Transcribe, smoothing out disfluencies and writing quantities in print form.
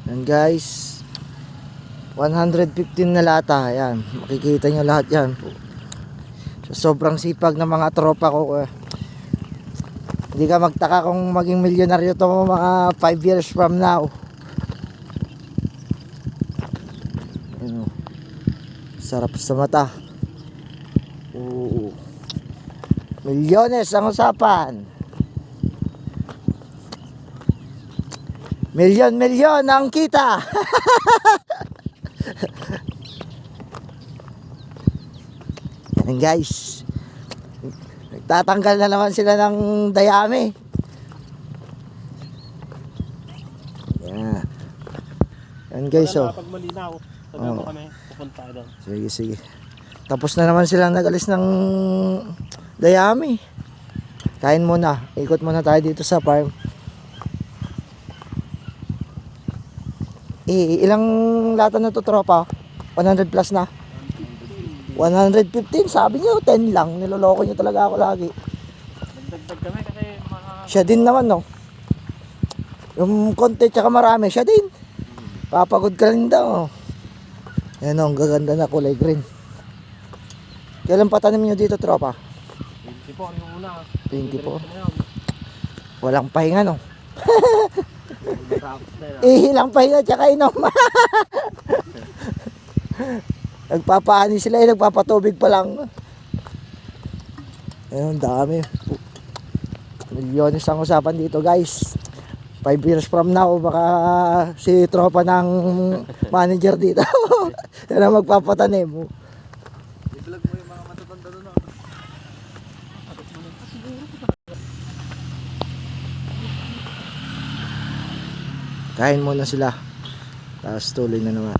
Yan guys, 115 na lata. Ayan, makikita nyo lahat yan. So, sobrang sipag ng mga tropa ko. Hindi ka magtaka kung maging milyonaryo to mga 5 years from now. Ayan, sarap sa mata. Milyones ang usapan. Milyon ang kita. Yan guys, nagtatanggal na naman sila ng dayami. Yan. Yan guys, oh. Pag malinaw, sabi mo kami, pupunta doon. Sige. Tapos na naman silang nag-alis ng dayami. Kain muna. Ikot muna tayo dito sa farm. Ilang lata na to tropa? 100 plus na? 115, sabi niyo 10 lang. Niloloko niyo talaga ako lagi. Nagdagdag kami kasi mga... Siya din naman, no? Yung konti tsaka marami, siya din. Papagod ka rin daw. Yan, ang gaganda na kulay green. Kailan patanim niyo dito tropa? 24 yung una. 24. Walang pahinga, no? Matapos na yun. Ihilang pahinga tsaka inom. Nagpapaani sila, nagpapatubig pa lang. Ayun, dami. Milyones ang usapan dito guys. 5 years from now, baka si tropa ng manager dito na magpapatanim. I-vlog mo yung mga matatanda doon. Kain muna sila. Tapos tuloy na naman.